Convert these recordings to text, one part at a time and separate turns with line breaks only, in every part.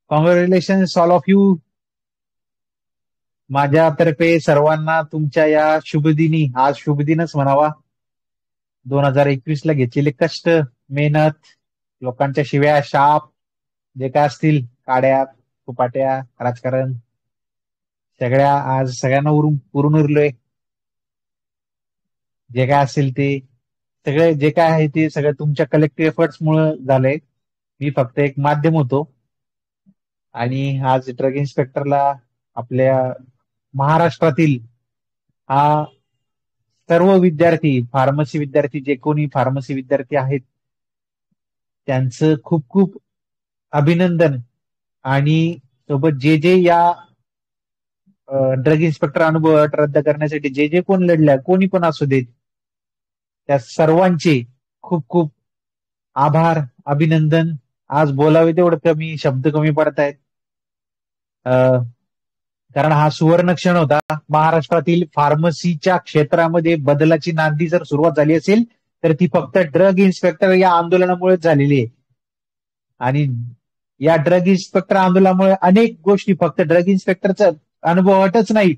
Congratulations all of you. माझ्यातर्फे सर्वांना तुमच्या या शुभदिनी, आज शुभदिनच म्हणावा, 2021 ला घेतलेले कष्ट, मेहनत, लोकांच्या शिव्या, शाप जे काय असतील, काड्या कुपाट्या, राजकारण, सगळ्या आज सगळ्यांना उरून उरलोय. जे काय असेल ते सगळे जे काय आहे ते सगळं तुमच्या कलेक्टिव्ह एफर्ट्स मुळे झालंय. मी फक्त एक माध्यम होतो. आणि आज ड्रग इन्स्पेक्टरला आपल्या महाराष्ट्रातील हा सर्व विद्यार्थी, फार्मसी विद्यार्थी, जे कोणी फार्मसी विद्यार्थी आहेत त्यांचं खूप खूप अभिनंदन. आणि सोबत जे जे या ड्रग इन्स्पेक्टर अनुभव रद्द करण्यासाठी जे जे कोण लढल्या, कोणी पण असू देत, त्या सर्वांचे खूप खूप आभार, अभिनंदन. आज बोलावे तेवढं कमी, शब्द कमी पडत आहेत. कारण हा सुवर्ण क्षण होता. महाराष्ट्रातील फार्मसीच्या क्षेत्रामध्ये बदलाची नांदी जर सुरुवात झाली असेल तर ती फक्त ड्रग इन्स्पेक्टर या आंदोलनामुळेच झालेली आहे. आणि या ड्रग इन्स्पेक्टर आंदोलनामुळे अनेक गोष्टी, फक्त ड्रग इन्स्पेक्टरचा अनुभवातच नाही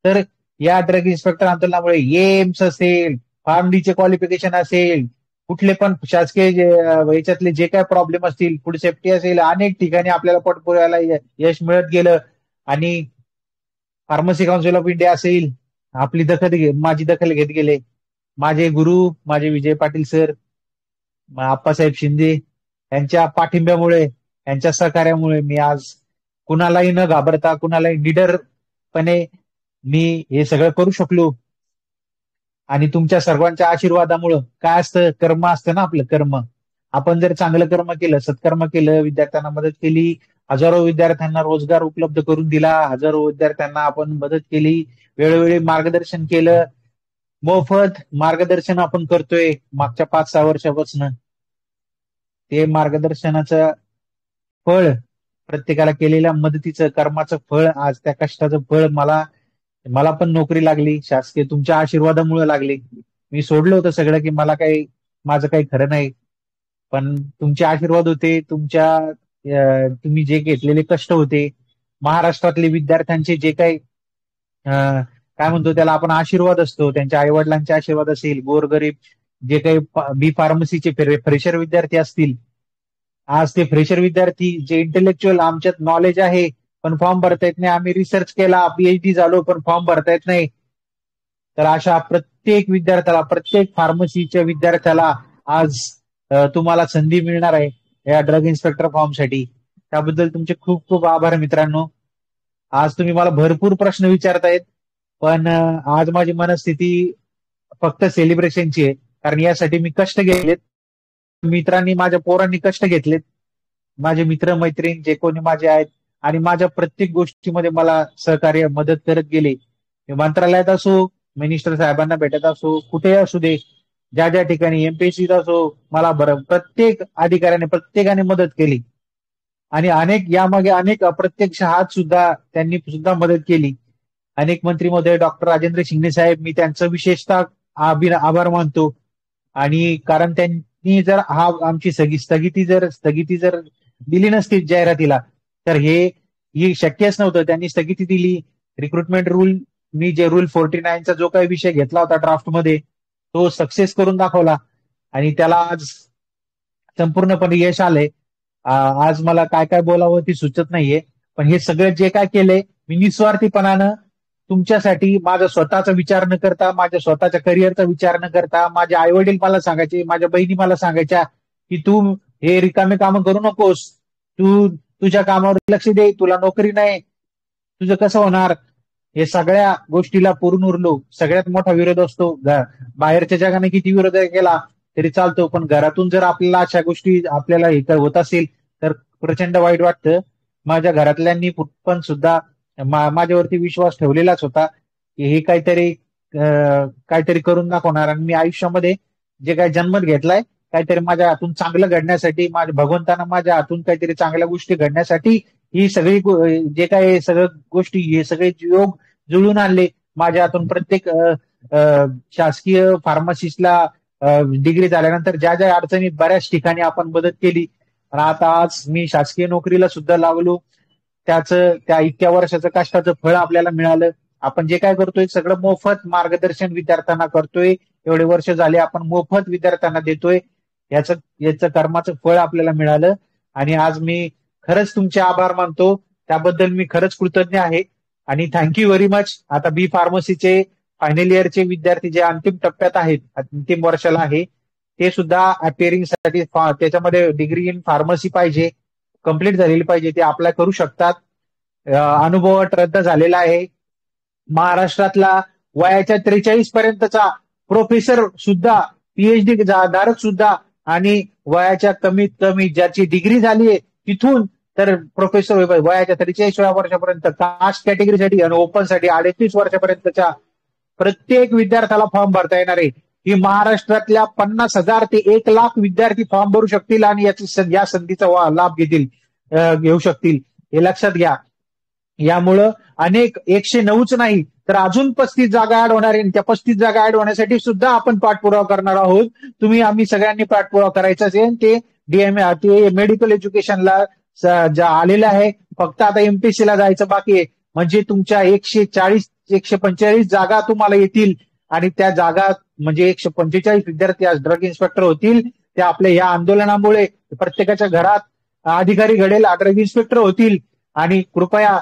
तर या ड्रग इन्स्पेक्टर आंदोलनामुळे एम्स असेल, फार्मडीचे क्वालिफिकेशन असेल, कुठले पण शासकीय याच्यातले जे काय प्रॉब्लेम असतील, फूड सेफ्टी असेल, अनेक ठिकाणी आपल्याला पोटपुरायला यश मिळत गेलं. आणि फार्मसी काउन्सिल ऑफ इंडिया असेल, आपली माझी दखल घेत गेले. माझे गुरु, माझे विजय पाटील सर, आप्पासाहेब शिंदे यांच्या पाठिंब्यामुळे, यांच्या सहकार्यामुळे मी आज कुणालाही न घाबरता, कुणालाही निडरपणे मी हे सगळं करू शकलो. आणि तुमच्या सर्वांच्या आशीर्वादामुळं, काय असतं, कर्म असतं ना आपलं, कर्म. आपण जर चांगलं कर्म केलं, सत्कर्म केलं, विद्यार्थ्यांना मदत केली, हजारो विद्यार्थ्यांना रोजगार उपलब्ध करून दिला, हजारो विद्यार्थ्यांना आपण मदत केली, वेळोवेळी मार्गदर्शन केलं, मोफत मार्गदर्शन आपण करतोय मागच्या 5-6 वर्षापासून. ते मार्गदर्शनाचं फळ, प्रत्येकाला केलेल्या मदतीचं, कर्माचं फळ, आज त्या कष्टाचं फळ मला पण नोकरी लागली, शासकीय तुमच्या आशीर्वादामुळे लागली. मी सोडलं होतं सगळं की माझं काही खरं नाही, पण तुमचे आशीर्वाद होते, तुम्ही जे घेतलेले कष्ट होते, महाराष्ट्रातले विद्यार्थ्यांचे जे काही काय म्हणतो त्याला आपण, आशीर्वाद असतो, त्यांच्या आईवडिलांचे आशीर्वाद असेल, गोरगरीब जे काही बी फार्मसीचे फ्रेशर विद्यार्थी असतील, आज ते फ्रेशर विद्यार्थी जे इंटेलेक्च्युअल, आमच्यात नॉलेज आहे पण फॉर्म भरता येत नाही, आम्ही रिसर्च केला, पीएचडी झालो पण फॉर्म भरता येत नाही, तर अशा प्रत्येक विद्यार्थ्याला, प्रत्येक फार्मसीच्या विद्यार्थ्याला आज तुम्हाला संधी मिळणार आहे या ड्रग इन्स्पेक्टर फॉर्मसाठी. त्याबद्दल तुमचे खूप खूप आभार मित्रांनो. आज तुम्ही मला भरपूर प्रश्न विचारतायत, पण आज माझी मनस्थिती फक्त सेलिब्रेशनची आहे, कारण यासाठी मी कष्ट घेतलेत, मित्रांनी, माझ्या पोरांनी कष्ट घेतलेत, माझे मित्र मैत्रीण जे कोणी माझे आहेत, आणि माझ्या प्रत्येक गोष्टीमध्ये मला सहकार्य, मदत करत गेले. मंत्रालयात असो, मिनिस्टर साहेबांना भेटत असो, कुठेही असू दे, ज्या ज्या ठिकाणी, एमपीएससीत असो, मला प्रत्येक अधिकाऱ्याने, प्रत्येकाने मदत केली. आणि यामागे अनेक अप्रत्यक्ष हात सुद्धा त्यांनी सुद्धा मदत केली. अनेक मंत्री महोदय, डॉक्टर राजेंद्र शिंगणे साहेब, मी त्यांचं विशेषतः आभार मानतो. आणि कारण त्यांनी जर आमची स्थगिती जर दिली नसती जाहिरातीला तर हे शक्यच नव्हतं. त्यांनी स्थगिती दिली. रिक्रुटमेंट रूल, मी जे रूल 49 जो काही विषय घेतला होता ड्राफ्टमध्ये, तो सक्सेस करून दाखवला आणि त्याला आज संपूर्णपणे यश आलंय. आज मला काय काय बोलावं ती सुचत नाहीये, पण हे सगळं जे काय केलंय मी निस्वार्थीपणानं तुमच्यासाठी, माझा स्वतःचा विचार न करता, माझ्या स्वतःच्या करिअरचा विचार न करता. माझे आई वडील मला सांगायचे, माझ्या बहिणी मला सांगायच्या की तू हे रिकामे कामं करू नकोस, तू तुझ्या कामावर लक्ष दे, तुला नोकरी नाही, तुझं कसं होणार. हे सगळ्या गोष्टीला पुरून उरलो. सगळ्यात मोठा विरोध असतो, बाहेरच्या जगाने किती विरोध केला तरी चालतो, पण घरातून जर आपल्याला अशा गोष्टी आपल्याला हे होत असेल तर प्रचंड वाईट वाटतं. माझ्या घरातल्यांनी पण सुद्धा माझ्यावरती विश्वास ठेवलेलाच होता की हे काहीतरी करून दाखवणार. आणि मी आयुष्यामध्ये जे काही जन्मत घेतलाय, काहीतरी माझ्या हातून चांगलं घडण्यासाठी, माझ्या भगवंतानं माझ्या हातून काहीतरी चांगल्या गोष्टी घडण्यासाठी ही सगळी जे काही सगळं गोष्टी, हे सगळे योग जुळून आणले माझ्या हातून. प्रत्येक शासकीय फार्मसिस्टला डिग्री झाल्यानंतर ज्या ज्या अडचणी बऱ्याच ठिकाणी आपण मदत केली, आणि आता आज मी शासकीय नोकरीला सुद्धा लागलो. त्या इतक्या वर्षाचं कष्टाचं फळ आपल्याला मिळालं. आपण जे काय करतोय सगळं मोफत मार्गदर्शन विद्यार्थ्यांना करतोय. एवढे वर्ष झाले आपण मोफत विद्यार्थ्यांना देतोय. याचं कर्माचं फळ आपल्याला मिळालं. आणि आज मी खरंच तुमचे आभार मानतो. त्याबद्दल मी खरंच कृतज्ञ आहे. आणि थँक्यू व्हेरी मच. आता बी फार्मसीचे फायनल इयरचे विद्यार्थी जे अंतिम टप्प्यात आहेत, अंतिम वर्षाला आहे, ते सुद्धा अपिअरिंग साठी त्याच्यामध्ये डिग्री इन फार्मसी पाहिजे, कंप्लीट झालेली पाहिजे, ते अप्लाय करू शकतात. अनुभव रद्द झालेला आहे. महाराष्ट्रातला वयाच्या 43 पर्यंतचा प्रोफेसर सुद्धा, पीएचडी धारक सुद्धा, आणि वयाच्या कमीत कमी ज्याची डिग्री झाली आहे तिथून तर प्रोफेसर वयाच्या 43व्या वर्षापर्यंत, कास्ट कॅटेगरीसाठी आणि ओपन साठी 38 वर्षापर्यंतच्या प्रत्येक विद्यार्थ्याला फॉर्म भरता येणार आहे. ही महाराष्ट्रातल्या 50,000 ते 1,00,000 विद्यार्थी फॉर्म भरू शकतील आणि या संधीचा लाभ घेऊ शकतील. हे लक्षात घ्या. यामुळं अनेक 109च नाही तर अजून 35 जागा ऍड होणार आहे. त्या 35 जागा ऍड होण्यासाठी सुद्धा आपण पाठपुरावा करणार आहोत. आम्ही सगळ्यांनी पाठपुरावा करायचा आहे. ते मेडिकल एज्युकेशनला आलेलं आहे. फक्त आता एमपीएससी ला जायचं बाकी आहे. म्हणजे तुमच्या 145 जागा तुम्हाला येतील. आणि त्या जागा म्हणजे 145 विद्यार्थी आज ड्रग इन्स्पेक्टर होतील. त्या आपल्या या आंदोलनामुळे प्रत्येकाच्या घरात अधिकारी घडेल, ड्रग इन्स्पेक्टर होतील. आणि कृपया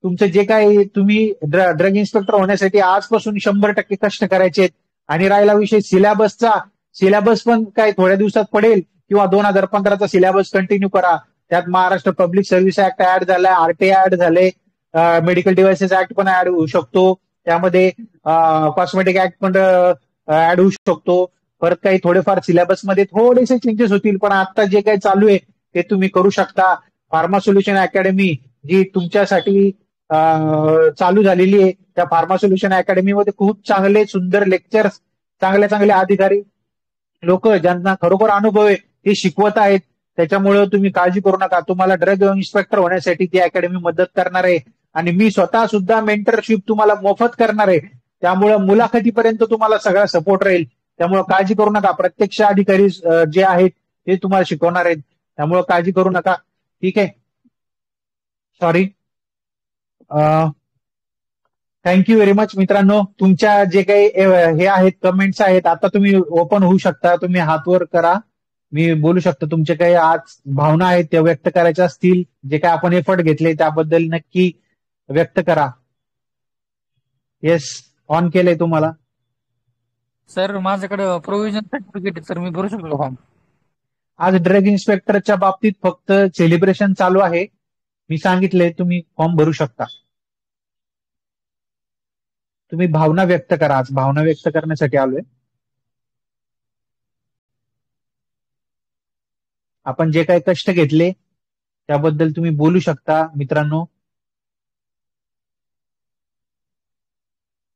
तुमचं जे काही तुम्ही ड्रग इन्स्पेक्टर होण्यासाठी आजपासून 100% कष्ट करायचे. आणि राहिला विषय सिलेबसचा, सिलेबस पण काय थोड्या दिवसात पडेल किंवा 2015चा सिलेबस कंटिन्यू करा. त्यात Maharashtra public service act add झालाय, आरटीआय ऍड झाले, मेडिकल डिव्हाइसेस ऍक्ट पण ऍड होऊ शकतो. त्यामध्ये कॉस्मेटिक ऍक्ट पण ऍड होऊ शकतो. परत काही थोडेफार सिलेबसमध्ये थोडेसे चेंजेस होतील. पण आता जे काही चालू आहे ते तुम्ही करू शकता. फार्मा सोल्युशन अकॅडमी जी तुमच्यासाठी चालू झालेली आहे, त्या फार्मा सोल्युशन अकॅडमीमध्ये खूप चांगले सुंदर लेक्चर्स, चांगले अधिकारी लोक ज्यांना खरोखर अनुभव आहे ते शिकवत आहेत. त्याच्यामुळे तुम्ही काळजी करू नका. तुम्हाला ड्रग इन्स्पेक्टर होण्यासाठी ती अकॅडमी मदत करणार आहे. आणि मी स्वतः सुद्धा मेंटरशिप तुम्हाला मोफत करणार आहे. त्यामुळे मुलाखतीपर्यंत तुम्हाला सगळा सपोर्ट राहील. त्यामुळे काळजी करू नका. प्रत्यक्ष अधिकारी जे आहेत ते तुम्हाला शिकवणार आहेत. त्यामुळे काळजी करू नका. ठीक आहे. सॉरी. थँक्यू व्हेरी मच मित्रांनो. तुमच्या जे काही हे आहेत कमेंट्स आहेत, आता तुम्ही ओपन होऊ शकता. तुम्ही हात वर करा, मी बोलू शकतो. तुमचे काही आज भावना आहेत त्या व्यक्त करायच्या असतील, जे काही आपण एफर्ट घेतले त्याबद्दल नक्की व्यक्त करा. येस, ऑन केलंय तुम्हाला.
सर माझ्याकडे प्रोव्हिजन सर्टिफिकेट आहे सर, मी भरू शकतो फॉर्म.
आज ड्रग इन्स्पेक्टरच्या बाबतीत फक्त सेलिब्रेशन चालू आहे. मी सांगितले तुम्ही फॉर्म भरू शकता. तुम्ही भावना व्यक्त करा. आज भावना व्यक्त करण्यासाठी आलोय. आपण जे काही कष्ट घेतले त्याबद्दल तुम्ही बोलू शकता मित्रांनो.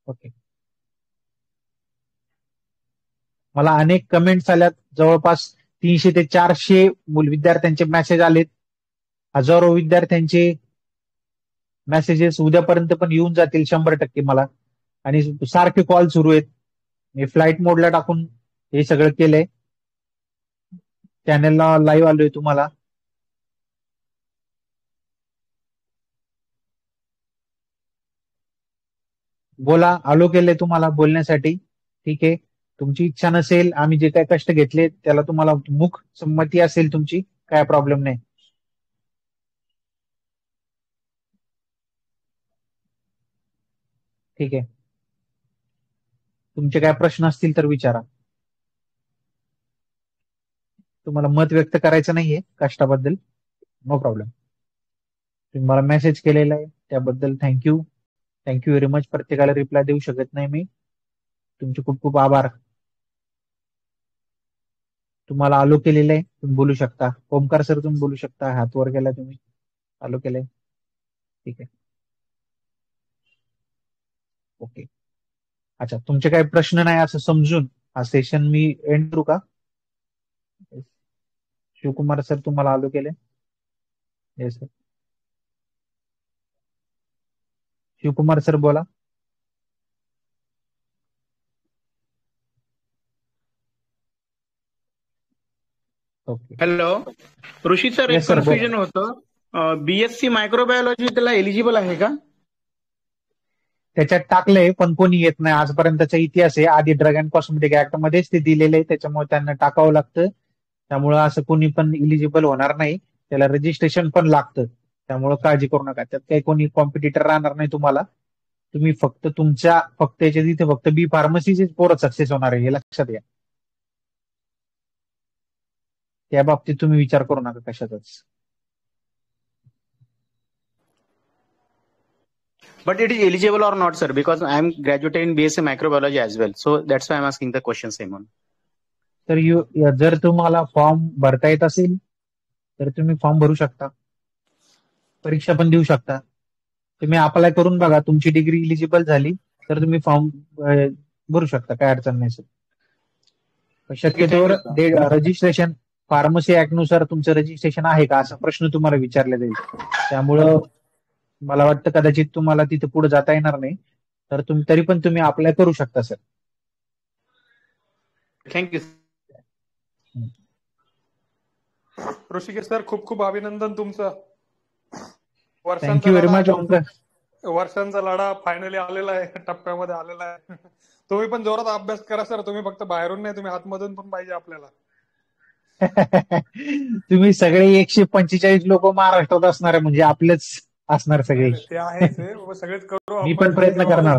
ओके. मला अनेक कमेंट्स आल्यात. जवळपास 300 ते 400 विद्यार्थ्यांचे मेसेज आलेत. हजारो विद्यार्थ्यांचे मेसेजेस उद्यापर्यंत पण येऊन जातील 100% मला. आणि सारखे कॉल सुरू आहेत. मी फ्लाईट मोडला टाकून हे सगळं केलंय. चॅनलला लाईव्ह आलोय तुम्हाला. बोला, आलो केलंय तुम्हाला बोलण्यासाठी. ठीक आहे. तुमची इच्छा नसेल, आम्ही जे काही कष्ट घेतले त्याला तुम्हाला मुख संमती असेल तुमची, काय प्रॉब्लेम नाही. ठीक आहे. तुमचे काय प्रश्न असतील तर विचारा. तुम्हाला मत व्यक्त करायचं नाहीये कष्टाबद्दल, नो प्रॉब्लेम. तुम्ही मला मेसेज केलेला आहे त्याबद्दल थँक्यू. Thank you very much. प्रत्येकाला रिप्लाय देऊ शकत नाही मी. तुमचे खूप खूप आभार. तुम्हाला आलो केलेलं आहे, तुम्ही बोलू शकता. ओमकार सर तुम्ही बोलू शकता. हात वर केला तुम्ही, आलो केलंय. ठीक आहे. ओके. अच्छा, तुमचे काही प्रश्न नाही असं समजून हा सेशन मी एंड करू का? शिवकुमार सर तुम्हाला आलो केले. Yes sir. शिवकुमार सर बोला. ओके.
हॅलो ऋषी सर, एक
Yes, sir, बोला.
कन्फ्युजन होतं. बीएससी मायक्रोबायोलॉजी त्याला एलिजिबल आहे का?
त्याच्यात टाकलंय पण कोणी येत नाही आजपर्यंतचा इतिहास आहे. आधी ड्रग अँड कॉस्मेटिक ऍक्ट मध्येच ते दिलेलं आहे, त्याच्यामुळे त्यांना टाकावं लागतं. त्यामुळे असं कोणी पण इलिजिबल होणार नाही. त्याला रजिस्ट्रेशन पण लागतं. त्यामुळे काळजी करू नका, त्यात काही कोणी कॉम्पिटिटर राहणार नाही तुम्हाला. तुम्ही फक्त याच्या तिथे फक्त बी फार्मसीचे पोरं सक्सेस होणार आहे, हे लक्षात घ्या. त्या बाबतीत तुम्ही विचार करू नका कशाचाच.
But it is eligible or not, sir? Because I am graduated in BSc microbiology as well. So that's why I'm asking the question, Simon.
तर जर तुम्हाला फॉर्म भरता येत असेल तर तुम्ही फॉर्म भरू शकता, परीक्षा पण देऊ शकता. तुम्ही अप्लाय करून बघा, तुमची डिग्री इलिजिबल झाली तर तुम्ही फॉर्म भरू शकता, काय अडचण नाही सर. शक्यतोवर रजिस्ट्रेशन फार्मसी ऍक्ट नुसार तुमचं रजिस्ट्रेशन आहे का असा प्रश्न तुम्हाला विचारला जाईल. त्यामुळं मला वाटतं कदाचित तुम्हाला तिथे पुढे जाता येणार नाही, तर तरी पण तुम्ही अप्लाय करू शकता सर.
थँक्यू.
ऋषिकेश सर, खूप खूप अभिनंदन तुमचं.
Thank you very much.
वर्षांचा लढा फायनली आलेला आहे, टप्प्यामध्ये आलेला आहे. तुम्ही पण जोरात अभ्यास करा सर. तुम्ही फक्त बाहेरून नाही, तुम्ही आतमधून पण पाहिजे आपल्याला.
तुम्ही सगळे 145 लोक महाराष्ट्रात असणार, म्हणजे आपलेच असणार सगळे.
ते आहे सगळेच करू.
मी पण प्रयत्न करणार,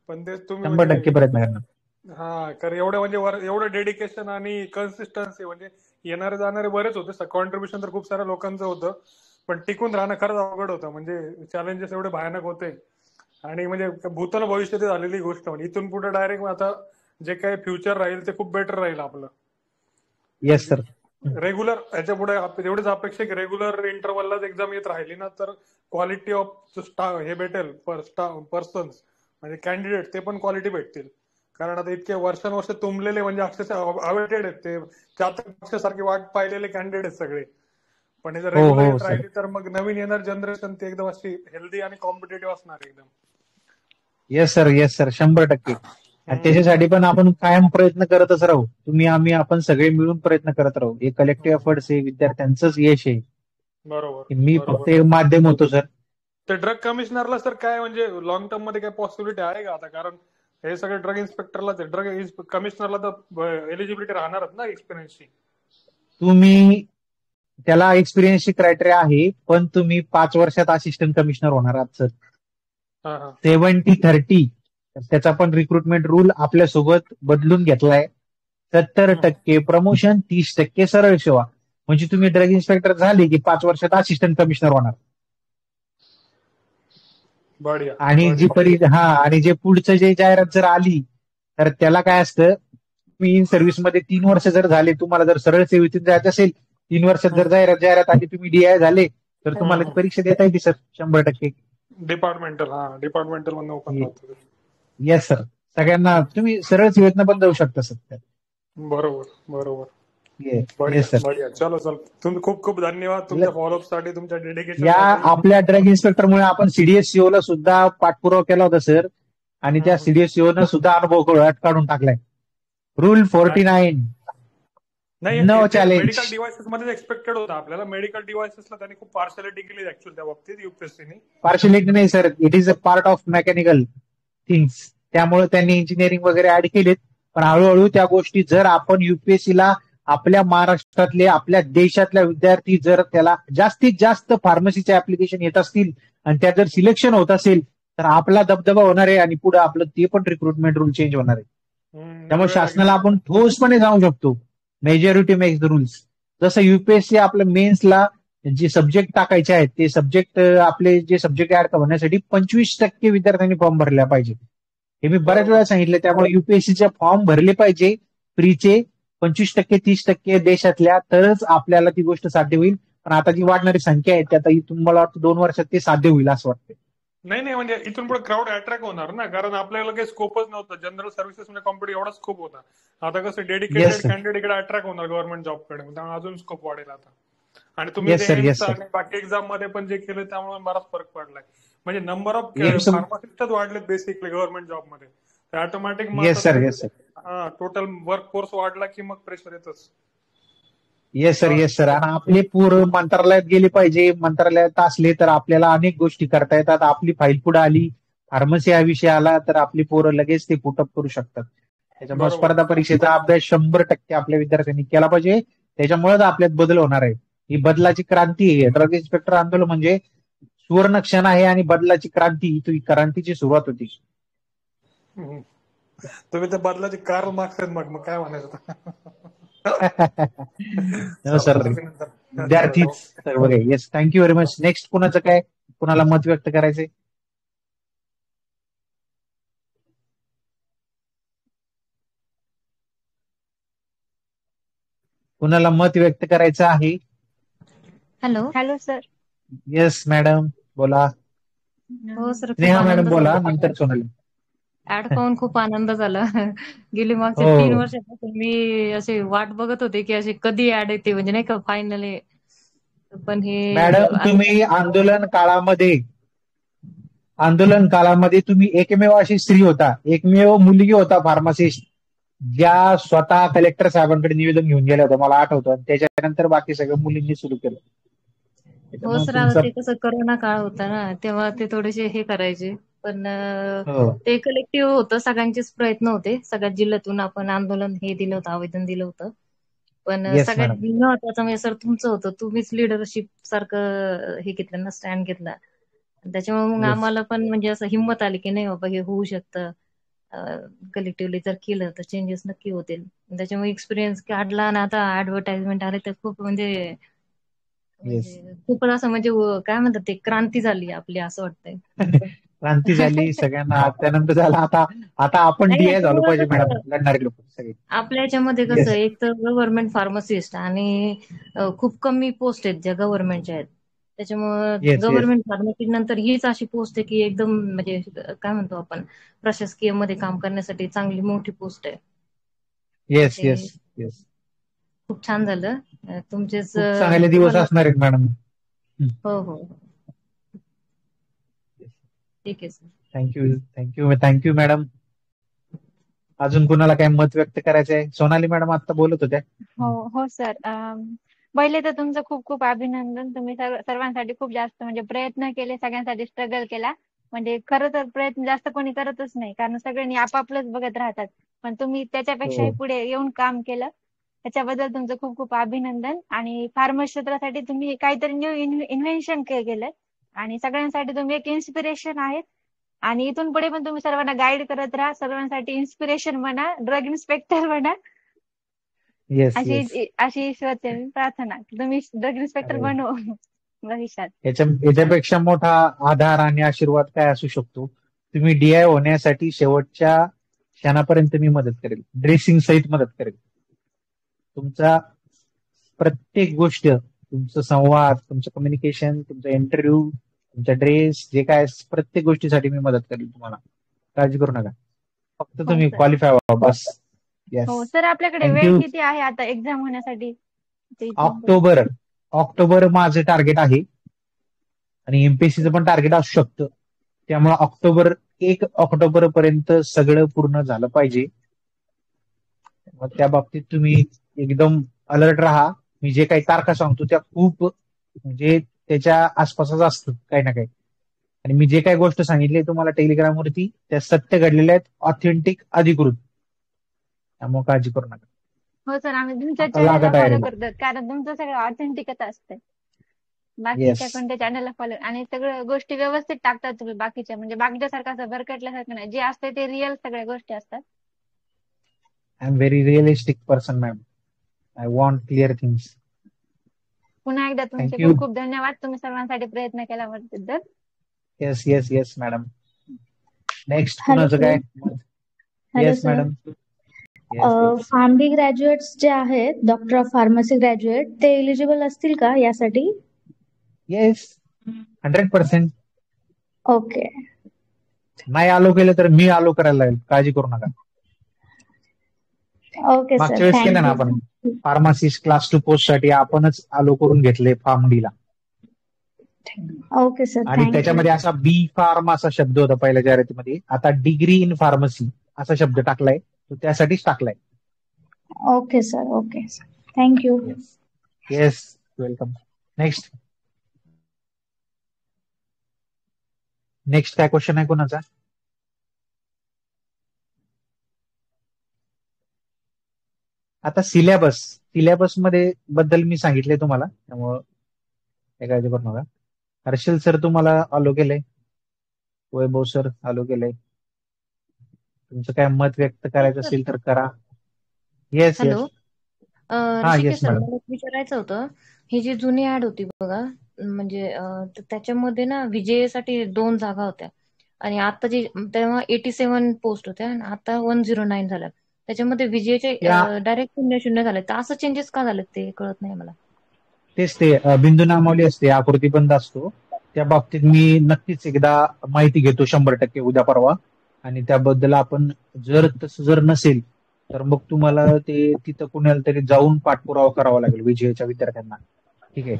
पण ते तुम्ही
100% प्रयत्न करणार.
हा, कारण एवढं डेडिकेशन आणि कन्सिस्टन्सी म्हणजे येणारे जाणारे बरेच होते. कॉन्ट्रीब्युशन तर खूप साऱ्या लोकांचं होतं, पण टिकून राहणं खरंच अवघड होतं. म्हणजे चॅलेंजेस एवढे भयानक होते आणि म्हणजे भूतन भविष्यात झालेली गोष्ट. म्हणजे इथून पुढे डायरेक्ट आता जे काही फ्युचर राहील ते खूप बेटर राहील आपलं.
Yes sir.
रेग्युलर ह्याच्या पुढे एवढीच अपेक्षा की रेग्युलर इंटरव्हललाच एक्झाम येत राहिली ना तर क्वालिटी ऑफ हे भेटेल, पर्सन्स म्हणजे कॅन्डिडेट ते पण क्वालिटी भेटतील. कारण आता इतके वर्षानुवर्ष तुंबलेले म्हणजे अक्षरशः अवेटेड आहेत ते, पक्षासारखी वाट पाहिलेले कॅन्डिडेट सगळे. पण जर रेग्युलर येत राहिली तर मग नवीन येणार जनरेशन ते एकदम अशी हेल्दी आणि कॉम्पिटेटिव्ह असणार एकदम.
Yes sir, yes sir, 100%. आणि त्याच्यासाठी पण आपण कायम प्रयत्न करतच राहू. आपण सगळे मिळून प्रयत्न करत राहू. हे कलेक्टिव्ह एफर्ट्स आहे, विद्यार्थ्यांचंच यश आहे.
बरोबर.
मी फक्त एक माध्यम होतो सर.
ते ड्रग कमिशनरला सर काय म्हणजे लॉंग टर्म मध्ये काय पॉसिबिलिटी आहे का आता? कारण हे सगळे ड्रग इन्स्पेक्टरला, ड्रग कमिशनरला तर एलिजिबिलिटी राहणारच ना एक्सपिरियन्सची.
तुम्ही त्याला एक्सपिरियन्सची क्रायटेरिया आहे, पण तुम्ही 5 वर्षात असिस्टंट कमिशनर होणार आहात सर. 70-30 त्याचा पण रिक्रुटमेंट रूल आपल्यासोबत बदलून घेतलाय. 70% प्रमोशन, 30% सरळ सेवा. म्हणजे तुम्ही ड्रग इन्स्पेक्टर झाले की 5 वर्षात असिस्टंट कमिशनर होणार. आणि जे पुढचं जे जाहिरात जर आली तर त्याला काय असतं, तुम्ही इन सर्व्हिस मध्ये 3 वर्ष जर झाले, तुम्हाला जर सरळ सेवेतून जायचं असेल, 3 वर्षात जर जाहिरात आली, तुम्ही DI झाले तर तुम्हाला परीक्षा देता येते सर 100%.
डिपार्टमेंटल मधून.
येस सर, सगळ्यांना तुम्ही सरळ सेवेतनं पण जाऊ शकता सर.
बरोबर.
Yes sir.
चलो तुम्ही खूप खूप धन्यवाद तुमच्या फॉलोअप साठी, तुमच्या डेडिकेशन.
या आपल्या ड्रग इन्स्पेक्टरमुळे आपण CDSCO ला सुद्धा पाठपुरावा केला होता सर, आणि त्या CDSCO न सुद्धा अनुभव काढून टाकलाय. Rule 49 no challenge.
Medical devices मध्ये एक्सपेक्टेड होता आपल्याला. मेडिकल डिव्हाइसेसला त्यांनी खूप पार्शलिटी केली ऍक्च्युअली त्या बाबतीत UPSCने.
पार्शलिटी नाही sir, it is a part of mechanical things. त्यामुळे त्यांनी इंजिनिअरिंग वगैरे ऍड केलेत. पण हळूहळू त्या गोष्टी जर आपण UPSCला आपल्या महाराष्ट्रातले, आपल्या देशातल्या विद्यार्थी जर त्याला जास्तीत जास्त फार्मसीचे ऍप्लिकेशन येत असतील आणि त्या जर सिलेक्शन होत असेल तर आपला दबदबा होणार आहे आणि पुढे आपलं ते पण रिक्रुटमेंट रूल चेंज होणार आहे. त्यामुळे शासनाला आपण ठोसपणे सांगू शकतो, मेजॉरिटी मेक्स द रूल्स. जसं UPSC आपलं मेन्सला जे सब्जेक्ट टाकायचे आहेत ते सब्जेक्ट, आपले जे सब्जेक्ट ऍड करण्यासाठी 25% विद्यार्थ्यांनी फॉर्म भरला पाहिजे. हे मी बऱ्याच वेळा सांगितलं. त्यामुळे UPSCचे फॉर्म भरले पाहिजे फ्रीचे 25%, 30% देशातल्या, तरच आपल्याला ती गोष्ट साध्य होईल. पण आता जी वाढणारी संख्या आहे त्या मला वाटतं 2 वर्षात ते साध्य होईल असं वाटतं.
नाही म्हणजे इथून पुढे क्राऊड अट्रॅक्ट होणार ना, कारण आपल्याला काही स्कोपच नव्हतं. जनरल सर्व्हिसेस मध्ये कॉम्पिटिटिव्ह एवढा स्कोप होता. आता कसं डेडिकेटेड कॅन्डिडेट अट्रॅक्ट होणार गव्हर्नमेंट जॉबकडे, त्यामुळे अजून स्कोप वाढेल आता. आणि तुम्ही बाकी एक्झाम मध्ये पण जे केलं त्यामुळे बराच फरक पडलाय. म्हणजे नंबर ऑफ फार्मासिस्टच वाढलेत बेसिकली गव्हर्नमेंट जॉब मध्ये. ऑटोमॅटिक टोटल वर्क फोर्स वाढला की मग प्रेशर येतच.
Yes sir. आणि आपले पोरं मंत्रालयात गेले पाहिजे. मंत्रालयात असले तर आपल्याला अनेक गोष्टी करता येतात. आपली फाईल पुढे आली, फार्मसी हा विषय आला तर आपली पोरं लगेच ते पुटअप करू शकतात. त्याच्यामुळे
बरोबर.
स्पर्धा परीक्षेचा अभ्यास 100% आपल्या विद्यार्थ्यांनी केला पाहिजे. त्याच्यामुळेच आपल्यात बदल होणार आहे. ही बदलाची क्रांती आहे. ड्रग इन्स्पेक्टर आंदोलन म्हणजे सुवर्ण क्षण आहे आणि बदलाची क्रांतीची सुरुवात होती.
हम्म. तुम्ही त्या बदलाची कार मार्क्स आहेत मग काय म्हणायचं आता?
हो सर,
चला, अभिनंदन.
विद्यार्थीच तर बघा. Yes, thank you very much. Next कुणाचं काय, कुणाला मत व्यक्त करायचंय? कुणाला मत व्यक्त करायचं आहे?
Hello sir.
येस मॅडम, बोला.
हो सर, खूप
स्नेहा मॅडम
आनंद
बोला,
झाला.
नंतर सोनाली.
ऍड पाहून खूप आनंद झाला. गेली मागचे
हो.
3 वर्षापासून मी अशी वाट बघत होते की अशी कधी ऍड येते, म्हणजे नाही का फायनली. पण हे
मॅडम, तुम्ही आंदोलन काळामध्ये तुम्ही एकमेव अशी स्त्री होता, एकमेव मुलगी होता फार्मासिस्ट, ज्या स्वतः कलेक्टर साहेबांकडे निवेदन घेऊन गेल्या होत्या, मला आठवतं. आणि त्याच्यानंतर बाकी सगळ्या मुलींनी सुरू केलं.
हो
त्याच्यामुळे
सर, आता
तुमचं
ते कसं करोना काळ होता ना, तेव्हा ते थोडेसे हे करायचे. पण
हो.
ते कलेक्टिव्ह होतं, सगळ्यांचेच प्रयत्न होते. सगळ्या जिल्ह्यातून आपण आंदोलन हे दिलं होतं, आवेदन दिलं होतं. पण
येस
सगळ्यात
मॅडम.
महत्वाचं म्हणजे सर तुमचं होतं. तुम्हीच लिडरशिप सारखं हे घेतलं ना, स्टँड घेतला. त्याच्यामुळे मग
येस.
आम्हाला पण म्हणजे असं हिंमत आली की नाही बाबा, हे होऊ शकतं. कलेक्टिव्हली जर केलं तर चेंजेस नक्की होतील. त्याच्यामुळे एक्सपिरियन्स काढला आणि आता ऍडव्हर्टाइजमेंट आले तर खूप
येस.
खूपच असं म्हणजे काय म्हणतात ते, क्रांती झाली आपली असं वाटतंय.
क्रांती झाली सगळ्यांना. त्यानंतर झाला आता आपण
नाही,
डीआय झालो
त्याच्यामुळे
पाहिजे मॅडम,
कसं
लढणारे लोक सगळे.
आपल्या याच्यामध्ये कसं
येस.
एक तर गव्हर्नमेंट फार्मासिस्ट आणि खूप कमी पोस्ट आहेत ज्या गव्हर्नमेंटच्या आहेत. त्याच्यामुळे
येस.
गव्हर्नमेंट फार्मसी नंतर हीच अशी पोस्ट आहे की एकदम म्हणजे काय म्हणतो आपण, प्रशासकीय मध्ये काम करण्यासाठी चांगली मोठी पोस्ट आहे.
येस.
ते
येस. येस.
खूप छान झालं. तुमचेच
खूप चांगले दिवस
तुम्हाला.
असणार आहेत मॅडम.
हो हो, ठीक आहे सर.
Thank you madam. अजून कुणाला काय मत व्यक्त करायचंय? सोनाली मॅडम आता बोलत होत्या.
हो सर. पहिले तर तुमचं खूप खूप अभिनंदन. तुम्ही सर्वांसाठी खूप जास्त म्हणजे प्रयत्न केले, सगळ्यांसाठी स्ट्रगल केला. म्हणजे खरं तर प्रयत्न जास्त कोणी करतच नाही, कारण सगळ्यांनी आपापलंच बघत राहतात. पण तुम्ही त्याच्यापेक्षाही
हो.
पुढे येऊन काम केलं, त्याच्याबद्दल तुमचं खूप खूप अभिनंदन. आणि फार्मसी क्षेत्रासाठी तुम्ही काहीतरी न्यू इन्व्हेन्शन केलं आणि सगळ्यांसाठी तुम्ही एक इन्स्पिरेशन आहेत. आणि इथून पुढे पण तुम्ही सर्वांना गाईड करत राहा, सर्वांसाठी इन्स्पिरेशन बना, ड्रग इन्स्पेक्टर बना.
येस.
अशी
येस.
अशी ईश्वरचरणी प्रार्थना की तुम्ही ड्रग इन्स्पेक्टर बनवा भविष्यात.
याच्यापेक्षा मोठा आधार आणि आशीर्वाद काय असू शकतो? तुम्ही डीआय होण्यासाठी शेवटच्या क्षणापर्यंत मी मदत करेल, ड्रेसिंग सहित मदत करेल. तुमचा प्रत्येक गोष्ट, तुमचं संवाद, तुमचं कम्युनिकेशन, तुमचा इंटरव्ह्यू, तुमचा ड्रेस, जे काय प्रत्येक गोष्टीसाठी मी मदत करेल तुम्हाला. काळजी करू नका, फक्त
हो
तुम्ही
सर.
क्वालिफाय व्हा बस. येस.
हो सर, आपल्याकडे वेळ
थँक्यू.
किती आहे आता एक्झाम होण्यासाठी? ते इथून पुढे.
ऑक्टोबर माझं टार्गेट आहे आणि एमपीएससीचं पण टार्गेट असू शकतं. त्यामुळे 1 ऑक्टोबर पर्यंत सगळं पूर्ण झालं पाहिजे. मग त्या बाबतीत तुम्ही एकदम अलर्ट राहा. मी जे काही तारखा सांगतो त्या खूप म्हणजे त्याच्या आसपासच असतात काही ना काही. आणि मी जे काही गोष्ट सांगितली तुम्हाला टेलिग्रामवरती, त्या सत्य घडलेल्या आहेत, ऑथेंटिक, अधिकृत. त्यामुळे काळजी करू नका.
हो सर, आम्ही तुमच्या
आता लागा
चॅनलला फॉलो
तयारीला.
करतो, कारण तुमचं सगळं ऑथेंटिकच असतंय.
येस.
बाकीच्या कोणत्या चॅनलला फॉलो आणि सगळ्या गोष्टी व्यवस्थित टाकतात तुम्ही. बाकीच्या म्हणजे बाकीच्यासारखं असं भरकटल्यासारखं नाही, जे असते ते रिअल सगळ्या गोष्टी असतात.
I am very realistic person ma'am. I want clear things.
पुन्हा एकदा तुमचे
थँक्यू.
खूप खूप धन्यवाद, तुम्ही सर्वांसाठी प्रयत्न केल्याबद्दल.
Yes madam. नेक्स्ट
हॅलो
कुणाचं काय?
Hello
yes
sir.
Madam. Yes.
PharmD graduates जे आहेत, डॉक्टर ऑफ फार्मसी ग्रॅज्युएट, ते एलिजिबल असतील का यासाठी?
येस, 100%.
ओके.
नाही आलो केलं तर मी आलो करायला लागेल, काळजी करू नका.
ओके
मागच्या
सर,
वेळेस केलं ना
थँक्यू.
आपण फार्मासिस्ट क्लास 2 पोस्ट साठी आपणच आलो करून घेतले फार्मडीला.
ओके सर,
आणि
थँक्यू.
त्याच्यामध्ये असा बी फार्म असा शब्द होता पहिल्या जाहिरातीमध्ये, आता डिग्री इन फार्मसी असा शब्द टाकलाय, तो त्यासाठीच टाकलाय.
Okay sir, okay. Thank you.
Yes. Yes, welcome. Next next काय क्वेश्चन आहे कोणाचा? आता सिलेबस मध्ये बद्दल मी सांगितले तुम्हाला, त्यामुळं काय काळजी करू नका. हर्षल सर तुम्हाला अलो केलंय, वैभव सर अलो केलंय. तुमचं काय मत व्यक्त करायचं
सर
असेल तर करा. Yes
hello
yes. हा
ऋषिकेश
येस
सर,
मॅडम.
मला एक विचारायचं होतं. ही जी जुनी ऍड होती बघा, म्हणजे त्याच्यामध्ये ना विजयसाठी 2 जागा होत्या आणि आता जी तेव्हा 87 पोस्ट होत्या आणि आता 109 झाल्या. त्याच्यामध्ये विजयचे
त्या
डायरेक्ट 0-0 झाले. तर असं चेंजेस का झाले ते कळत नाही मला.
तेच ते बिंदू नामावली असते, आकृतीबंध असतो. त्या बाबतीत मी नक्कीच एकदा माहिती घेतो 100% उद्या परवा, आणि त्याबद्दल आपण जर तसं जर नसेल तर मग तुम्हाला ते तिथं कुणाला तरी जाऊन पाठपुरावा करावा लागेल विजयच्या विद्यार्थ्यांना. ठीक आहे.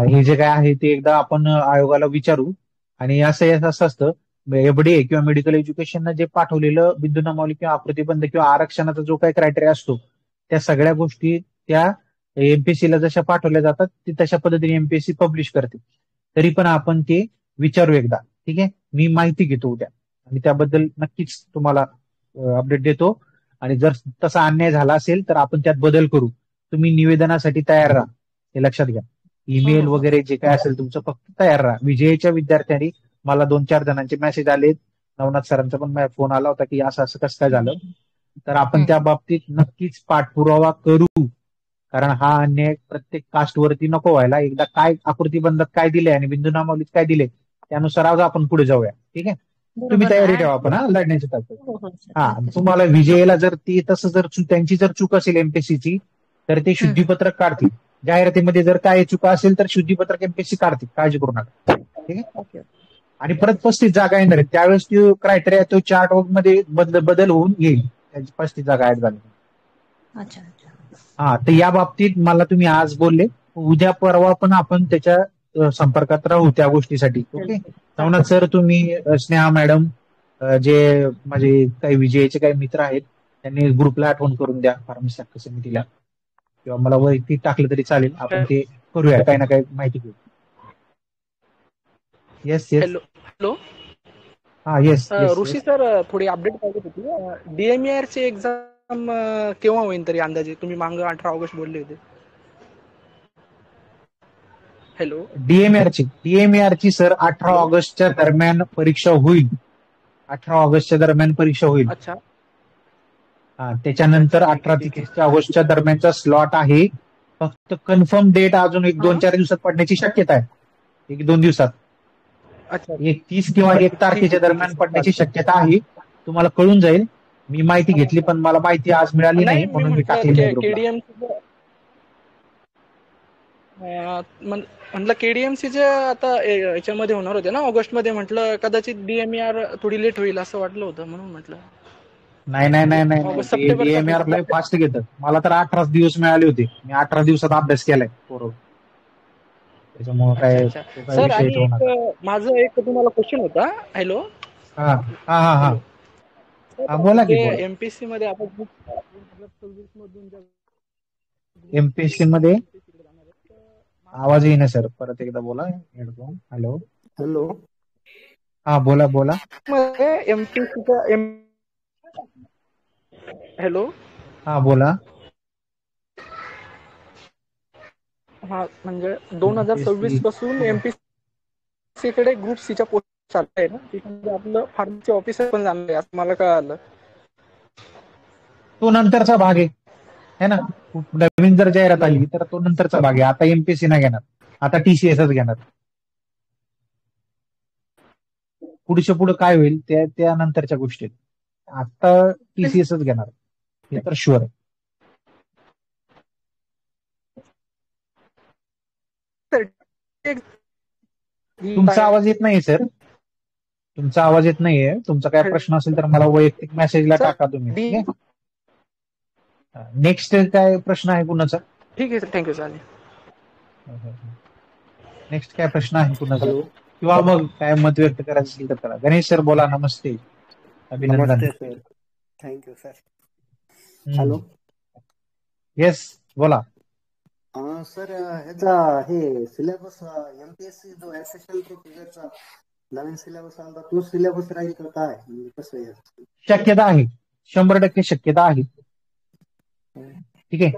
हे जे काय आहे ते एकदा आपण आयोगाला विचारू. आणि असं असतं, एफडीए किंवा मेडिकल एज्युकेशननं जे पाठवलेलं बिंदू नामावली किंवा आकृतीबंध किंवा आरक्षणाचा जो काही क्रायटेरिया असतो, त्या सगळ्या गोष्टी त्या एमपीएससी ला जशा पाठवल्या जातात ती तशा पद्धतीने एमपीएससी पब्लिश करते. तरी पण आपण ते विचारू एकदा. ठीक आहे. मी माहिती घेतो उद्या आणि त्याबद्दल नक्कीच तुम्हाला अपडेट देतो. आणि जर तसा अन्याय झाला असेल तर आपण त्यात बदल करू. तुम्ही निवेदनासाठी तयार राहा, हे लक्षात घ्या.
हो
ईमेल
हो हो
वगैरे जे काय असेल तुमचं फक्त तयार राहा. विजयच्या विद्यार्थ्यांनी मला 2-4 जणांचे मेसेज आले, नवनाथ सरांचा पण फोन आला होता की असं असं कसं काय झालं. तर आपण त्या बाबतीत नक्कीच पाठपुरावा करू, कारण हा अन्याय प्रत्येक कास्टवरती नको व्हायला. एकदा काय आकृतीबंधात काय दिले आणि बिंदू नामावलीत काय दिले त्यानुसार आज आपण पुढे जाऊया. ठीक आहे. तुम्ही
बरोबर ना.
तयारी ठेवा आपण, लढण्याची ताकद.
हो हो सर,
हा,
नक्की सर.
तुम्हाला विजयला जर ती तसं जर त्यांची जर चूक असेल एमपीएससीची तर ते शुद्धीपत्रक काढतील. जाहिरातीमध्ये जर काय चुका असेल तर शुद्धीपत्रक एमपीएससी काढतील, काळजी करू नका. ठीक आहे.
ओके.
आणि परत 35 जागा येणार आहेत, त्यावेळेस तो क्रायटेरिया तो चार्ट मध्ये बदल होऊन येईल. त्याची 35 जागा ऍड झाली.
अच्छा अच्छा.
हा, तर या बाबतीत मला तुम्ही आज बोलले, उद्या परवा पण आपण त्याच्या संपर्कात राहू त्या गोष्टीसाठी. ओके. नवनाथ सर, तुम्ही स्नेहा मॅडम, जे माझे काही विजयचे काही मित्र आहेत त्यांनी ग्रुपला आठवण करून द्या फार्मसी हक्क समितीला, किंवा मला वैयक्तिक टाकलं तरी चालेल. आपण ते करूया, काही ना काही माहिती घेऊ. Yes yes.
Hello hello.
हा येस येस.
ऋषी सर, थोडी अपडेट पाहिजे होती. डीएमईआर ची एक्झाम केव्हा होईल तरी अंदाजे? तुम्ही मागं 18 ऑगस्ट बोलले होते. हॅलो.
डीएमईआर ची सर 18 ऑगस्टच्या दरम्यान परीक्षा होईल. 18 ऑगस्टच्या दरम्यान परीक्षा होईल.
अच्छा.
हा, त्याच्यानंतर 18 ते 30 ऑगस्टच्या दरम्यानचा स्लॉट आहे. फक्त कन्फर्म डेट अजून 1-2-4 दिवसात पडण्याची शक्यता आहे. 1-2 दिवसात,
अच्छा.
30 किंवा 1 तारखेच्या दरम्यान पडण्याची शक्यता आहे. तुम्हाला कळून जाईल. मी माहिती घेतली पण मला माहिती आज मिळाली नाही, म्हणून मी टाकली नाही ग्रुपला.
म्हटलं केडीएमसी आता याच्यामध्ये होणार होते ना ऑगस्ट मध्ये, म्हटलं कदाचित डीएमईआर थोडी लेट होईल असं वाटलं होतं, म्हणून म्हटलं.
नाही, डीएमईआर लय फास्ट घेतं. मला तर 18 दिवस मिळाले होते. मी 18 दिवसात अभ्यास केलाय बरोबर. त्याच्यामुळे काय
सर, आणि माझं एक तुम्हाला क्वेश्चन होता. हॅलो.
हा हा हा हा, बोला की.
एमपीएससी मध्ये आपण
एमपीएससी मध्ये आवाज येईना सर, परत एकदा बोला. हेडफोन. Hello
hello.
हा बोला.
एमपीएससीचा हॅलो.
हा बोला.
हा, म्हणजे 2026 पासून एमपीएससी कडे ग्रुप सीच्या पोस्ट चालू आहे ना, त्याच्यामध्ये आपलं फार्मसी ऑफिसर पण जाणार आहे असं मला कळालं.
तो नंतरचा भाग आहे ना. नवीन जर जाहिरात आली तर तो नंतरचा भाग आहे. आता एमपीएससी नाही घेणार, आता टीसीएसच घेणार. पुढे काय होईल त्या नंतरच्या गोष्टी. आता टीसीएसच घेणार, हे तर शुअर आहे. तुमचा आवाज येत नाहीये सर, तुमचा आवाज येत नाहीये. तुमचा काय प्रश्न असेल तर मला वैयक्तिक मेसेजला टाका तुम्ही. नेक्स्ट काय प्रश्न आहे कुणाचा?
ठीक आहे सर, थँक्यू. चालेल.
नेक्स्ट काय प्रश्न आहे कुणाचा, किंवा मग काय मत व्यक्त करायचं असेल तर करा. गणेश सर बोला. नमस्ते, अभिनंदन.
Sir, thank you sir. Hello.
Yes बोला.
सर ह्याचा हे सिलेबस एमपीएससी जो एसएसएल प्रोसिजरचा नवीन सिलेबस आला तो सिलेबस राहील का काय म्हणजे कसं आहे?
शक्यता आहे, 100% शक्यता आहे. ठीक आहे.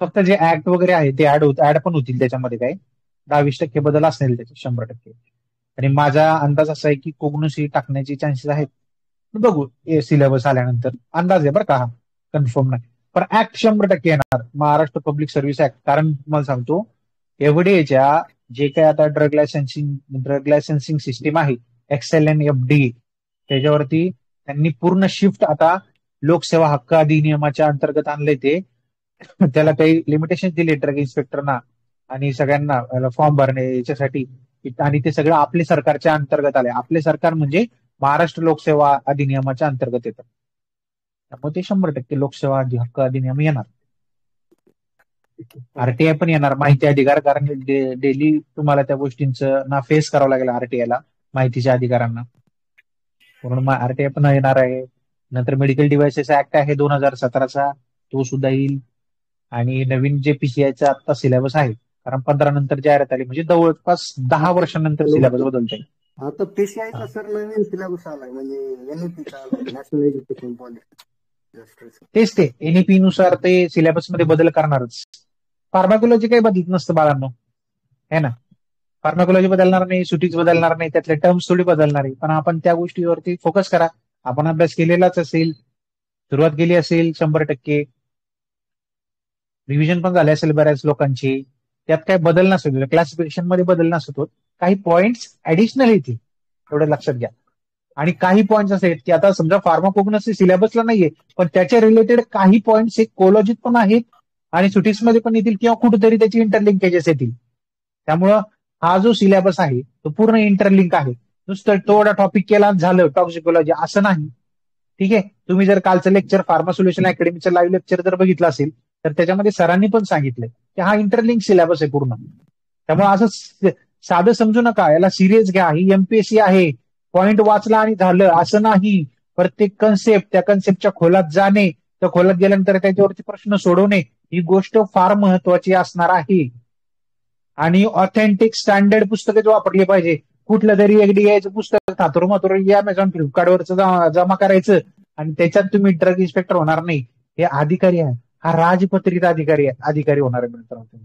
फक्त जे ऍक्ट वगैरे आहे ते ऍड पण होतील त्याच्यामध्ये, काय 10-20% बदल असतील त्याचे 100%. आणि माझा अंदाज असा आहे की कोग्नोसी टाकण्याचे चान्सेस आहेत. बघू सिलेबस आल्यानंतर, अंदाज आहे बरं का, कन्फर्म नाही. पण ऍक्ट 100% येणार, महाराष्ट्र पब्लिक सर्व्हिस ऍक्ट. कारण तुम्हाला सांगतो, एफडीएच्या जे काय आता ड्रग लायसन्सिंग सिस्टीम आहे, XLN FDA, त्याच्यावरती त्यांनी पूर्ण शिफ्ट आता लोकसेवा हक्क अधिनियमाच्या अंतर्गत आणले. ते त्याला काही लिमिटेशन दिले ड्रग इन्स्पेक्टरना आणि सगळ्यांना फॉर्म भरणे याच्यासाठी. आणि ते सगळं आपले सरकारच्या अंतर्गत आले. आपले सरकार म्हणजे महाराष्ट्र लोकसेवा अधिनियमाच्या अंतर्गत येतं. त्यामुळे ते 100% लोकसेवा हक्क अधिनियम येणार. आरटीआय पण येणार, माहिती अधिकार. कारण डेली तुम्हाला त्या गोष्टींचं ना फेस करावं लागेल आरटीआयला, माहितीच्या अधिकारांना. म्हणून आरटीआय पण येणार आहे. नंतर मेडिकल डिव्हाइसेस ऍक्ट आहे 2017चा, तो सुद्धा येईल. आणि नवीन जे पीसीआयचा आता सिलेबस आहे, कारण 15 नंतर जाहिरात आली, म्हणजे जवळपास 10 वर्षांनंतर सिलेबस बदलतोय.
आता पीसीआयचा सर नवीन सिलेबस आलाय, म्हणजे एनईपीचा आलाय, नॅशनल एज्युकेशन पॉलिसी.
तेच ते एनईपी नुसार ते सिलेबस मध्ये बदल करणारच. फार्माकोलॉजी काही बदलत नसतं बाळांनो, है ना. फार्माकोलॉजी बदलणार नाही, सुटीज बदलणार नाही, त्यातले टर्म्स थोडी बदलणार आहे. पण आपण त्या गोष्टीवरती फोकस करा. आपण अभ्यास केलेलाच असेल, सुरुवात केली असेल 100%, रिव्हिजन पण झाले असेल बऱ्याच लोकांची. त्यात काय बदल नसतो, क्लासिफिकेशन मध्ये बदल नसतो. काही पॉइंट्स ऍडिशनल येतील, एवढं लक्षात घ्या. आणि काही पॉइंट्स असे आहेत की आता समजा फार्माकोग्नोसी सिलेबसला नाहीये, पण त्याच्या रिलेटेड काही पॉइंट्स एक कोलॉजीत पण आहेत आणि सुटीस मध्ये पण येतील, किंवा कुठेतरी त्याची इंटरलिंकेजेस येतील. त्यामुळं हा जो सिलेबस आहे तो पूर्ण इंटरलिंक आहे. नुसतं थोडा टॉपिक केला झालं टॉक्सिकोलॉजी असं नाही. ठीक आहे. तुम्ही जर कालचं लेक्चर फार्मा सोल्युशन अकॅडमीचं लाईव्ह लेक्चर जर बघितलं असेल, तर त्याच्यामध्ये सरांनी पण सांगितलंय की हा इंटरलिंक सिलेबस आहे पूर्ण. त्यामुळे असं साधं समजू नका, याला सिरियस घ्या. ही एमपीएससी आहे, पॉइंट वाचला आणि झालं असं नाही. प्रत्येक कन्सेप्ट, त्या कन्सेप्टच्या खोलात जाणे, त्या खोलात गेल्यानंतर त्याच्यावरती प्रश्न सोडवणे, ही गोष्ट फार महत्वाची असणार आहे. आणि ऑथेंटिक स्टँडर्ड पुस्तकच वापरली पाहिजे. कुठलं तरी एफडीएचं पुस्तक थातुर मातुर अमेझॉन फ्लिपकार्टवरचं जमा करायचं आणि त्याच्यात तुम्ही ड्रग इन्स्पेक्टर होणार नाही. हे अधिकारी आहे, हा राजपत्रित अधिकारी होणार आहे मित्रांनो.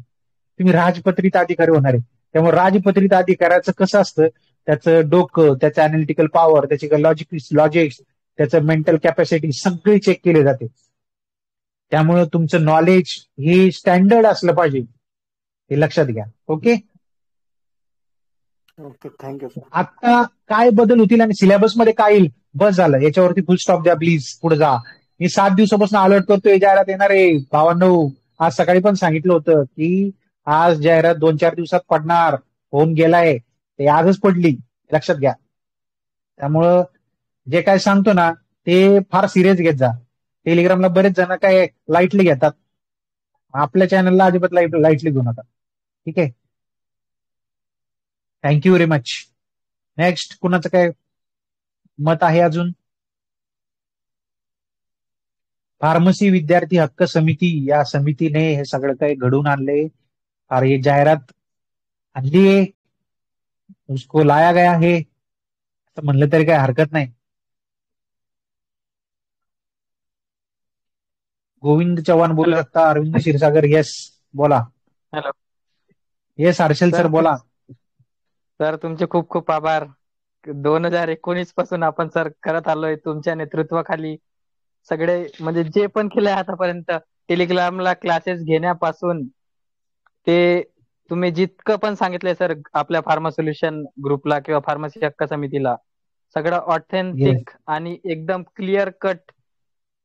तुम्ही राजपत्रित अधिकारी होणार आहे. त्यामुळे राजपत्रित अधिकाऱ्याचं कसं असतं, त्याचं डोकं, त्याचं अनालिटिकल पॉवर, त्याची लॉजिक्स, त्याचं मेंटल कॅपॅसिटी सगळी चेक केले जाते. त्यामुळे तुमचं नॉलेज हे स्टँडर्ड असलं पाहिजे, हे लक्षात घ्या. Okay,
thank you sir.
आता काय बदल होतील आणि सिलेबस मध्ये काय येईल, बस झालं. याच्यावरती फुल स्टॉप द्या प्लीज, पुढे जा. मी 7 दिवसापासून अलर्ट करतोय जाहिरात येणार आहे भावांनो. आज सकाळी पण सांगितलं होतं की आज जाहिरात 2-4 दिवसात पडणार, होऊन गेलाय, ते आजच पडली, लक्षात घ्या. त्यामुळं जे काय सांगतो ना ते फार सिरियस घेत जा. टेलिग्रामला बरेच जण काय लाईटली घेतात, आपल्या चॅनलला अजिबात लाईटली घेऊ नका. ठीक आहे. Thank you very much. नेक्स्ट कुणाचं काय मत आहे अजून? फार्मसी विद्यार्थी हक्क समिती, या समितीने हे सगळं काही घडवून आणले. अरे ये जाहिरात आणली आहे, उसको लाया गया है असं म्हणलं तरी काय हरकत नाही. गोविंद चव्हाण बोलू शकता. अरविंद क्षीरसागर, येस बोला.
हॅलो,
येस हर्षल सर बोला.
सर तुमचे खूप खूप आभार. 2019 पासून आपण सर करत आलोय तुमच्या नेतृत्वाखाली. सगळे म्हणजे जे पण केलंय आतापर्यंत, टेलिग्रामला क्लासेस घेण्यापासून ते तुम्ही जितकं पण सांगितलंय सर आपल्या फार्मा सोल्युशन ग्रुपला किंवा फार्मसी हक्क समितीला, सगळं ऑथेंटिक आणि एकदम क्लिअर कट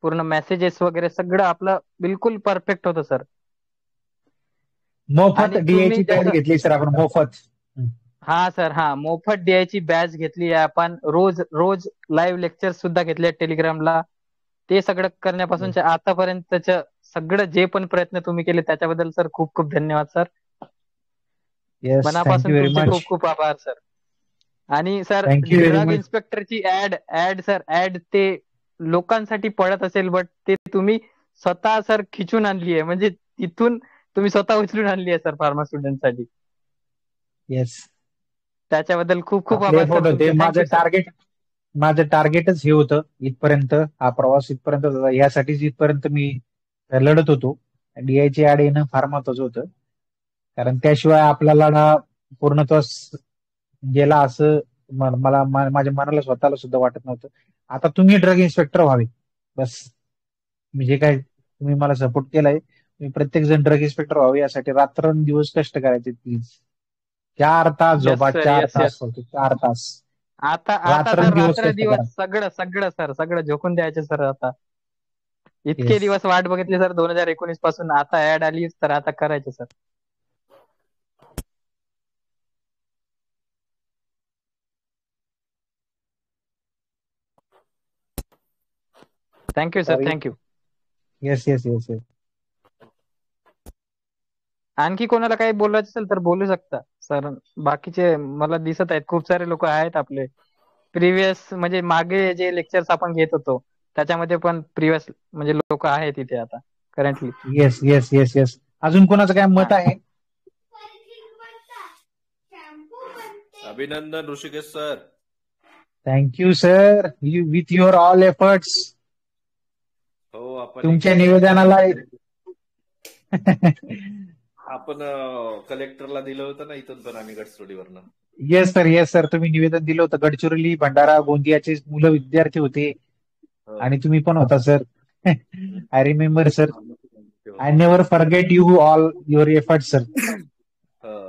पूर्ण मेसेजेस वगैरे सगळं आपलं बिलकुल परफेक्ट होतं सर.
मोफत डीआयची बॅच घेतली सर आपण, मोफत.
हा सर, हा मोफत डीआयची बॅच घेतली आहे आपण. रोज लाईव्ह लेक्चर सुद्धा घेतले टेलिग्रामला. ते सगळं करण्यापासूनच्या आतापर्यंतच्या सगळं जे पण प्रयत्न तुम्ही केले त्याच्याबद्दल सर खूप खूप धन्यवाद सर. मनापासून तुमचे खूप खूप आभार सर. आणि सर ड्रग इन्स्पेक्टरची ऍड ते लोकांसाठी पडत असेल, बट ते तुम्ही स्वतः सर खिचून आणली आहे. म्हणजे तिथून तुम्ही स्वतः उचलून आणली आहे सर फार्मा स्टुडंटसाठी.
येस,
त्याच्याबद्दल खूप खूप
आपले
आभार सर
एफर्ट होते.
तुमचे. Thank you sir.
माझं टार्गेटच हे होतं इथपर्यंत, हा प्रवास इथपर्यंत होता. यासाठीच इथपर्यंत मी लढत होतो. DI ची ऍड येणं फार महत्वाचं होतं, कारण त्याशिवाय आपला लढा पूर्णत्वास गेला असं मला माझ्या मनाला स्वतःला सुद्धा वाटत नव्हतं. आता तुम्ही ड्रग इन्स्पेक्टर व्हावे बस. मी जे काय तुम्ही मला सपोर्ट केलाय, तुम्ही प्रत्येक जण ड्रग इन्स्पेक्टर व्हावे यासाठी रात्रंदिवस कष्ट करायचे. प्लीज 4 तास
येस
झोपा,
सर,
4
येस
तास
येस.
फक्त 4 तास.
आता आता सर
रात्रंदिवस
रात्र
कष्ट
दिवस
करा.
सगळं सगळं सगळं सर सगळं झोकून द्यायचे सर. आता इतके
येस,
दिवस वाट बघितली सर 2019 पासून, आता ऍड आली तर आता करायचे sir. Thank you sir, thank you.
Yes yes yes yes.
आणखी कोणाला काही बोलायचं असेल तर बोलू शकता सर. बाकीचे मला दिसत आहेत खूप सारे लोक आहेत आपले प्रिव्हियस, म्हणजे मागे जे लेक्चर्स आपण घेत होतो त्याच्यामध्ये पण प्रिव्हियस म्हणजे लोक आहेत इथे आता currently.
Yes yes yes yes. अजून कोणाचं काय मत आहे?
अभिनंदन Rishikesh sir.
Thank you sir, with your all efforts.
हो, आपण
तुमच्या निवेदनाला
आपण कलेक्टरला दिलं होतं ना इथून पण आम्ही गडचिरोलीवरनं.
येस सर, येस सर, तुम्ही निवेदन दिलं होतं. गडचिरोली, भंडारा, गोंदियाचे मुलं विद्यार्थी होते आणि तुम्ही पण होता sir. I remember sir. I never forget you all your efforts sir.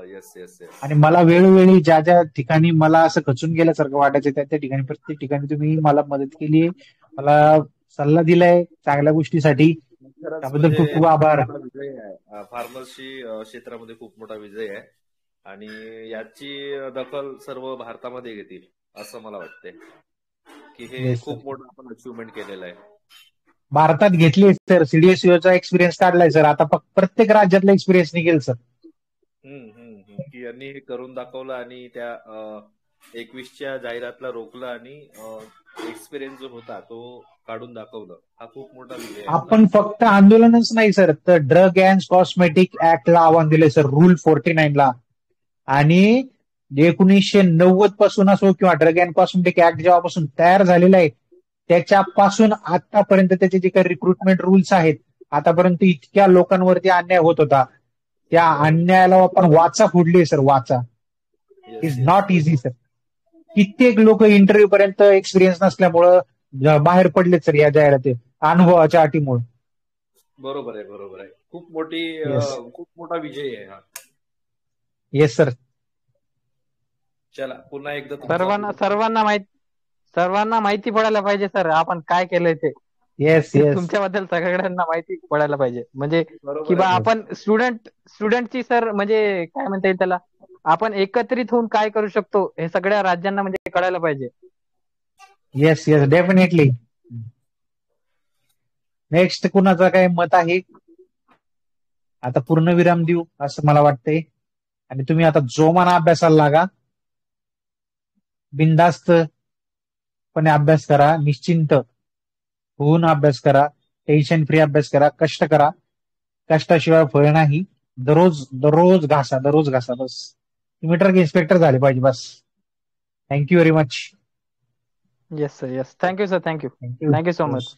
Yes yes yes.
आणि मला वेळोवेळी ज्या ज्या ठिकाणी मला असं खचून गेल्यासारखं वाटायचं त्या त्या ठिकाणी प्रत्येक ठिकाणी तुम्ही मला मदत केली, मला सल्ला दिलाय चांगल्या गोष्टीसाठी. त्याबद्दल खूप खूप आभार.
फार्मसी क्षेत्रामध्ये खूप मोठा विजय आहे आणि याची दखल सर्व भारतामध्ये घेतील असं मला वाटतंय की हे खूप मोठं आपण अचिव्हमेंट केलेलं आहे.
भारतात घेतली सर. CDSUचा एक्सपिरियन्स काढलाय सर. आता प्रत्येक राज्यातला एक्सपिरियन्स निघेल सर.
की यांनी हे करून दाखवलं आणि त्या 21च्या जाहिरातला रोखलं आणि एक्सपिरियन्स जो होता तो काढून दाखवलं. हा खूप मोठा विजय आहे.
आपण फक्त आंदोलनच नाही सर, तर ड्रग अँड कॉस्मेटिक ऍक्टला आव्हान दिले सर, रूल 49 ला. आणि 1990 पासून असो किंवा ड्रग अँड कॉस्मेटिक ऍक्ट जेव्हापासून तयार झालेला आहे त्याच्यापासून आतापर्यंत त्याचे जे काही रिक्रुटमेंट रूल्स आहेत, आतापर्यंत इतक्या लोकांवरती अन्याय होत होता, त्या अन्यायाला आपण वाचा फोडली सर. वाचा इज नॉट इझी सर. कित्येक लोक इंटरव्ह्यू पर्यंत एक्सपिरियन्स नसल्यामुळं बाहेर पडले सर या जाहिराती अनुभवाच्या अटीमुळे.
बरोबर आहे, बरोबर आहे. खूप मोठा विजय आहे हा.
Yes sir.
चला पुन्हा एकदा
सर्वांना माहिती पडायला पाहिजे सर आपण काय केलंय ते.
Yes yes.
तुमच्याबद्दल सगळ्यांना माहिती पडायला पाहिजे, म्हणजे किंवा आपण स्टुडंटची सर म्हणजे काय म्हणता येईल त्याला, आपण एकत्रित होऊन काय करू शकतो हे सगळ्या राज्यांना म्हणजे कळायला पाहिजे.
Yes yes, definitely. नेक्स्ट कुणाचं काय मत आहे? आता पूर्णविराम देऊ असं मला वाटतंय आणि तुम्ही आता जोमाना अभ्यासाला लागा. बिनधास्तपणे अभ्यास करा, निश्चिंत होऊन अभ्यास करा, टेन्शन फ्री अभ्यास करा, कष्ट करा. कष्टाशिवाय फळ नाही. दररोज घासा बस. तुम्ही ड्रग इन्स्पेक्टर झाले पाहिजे बस. Thank you very much.
Yes sir, yes. Thank you sir, thank you so much.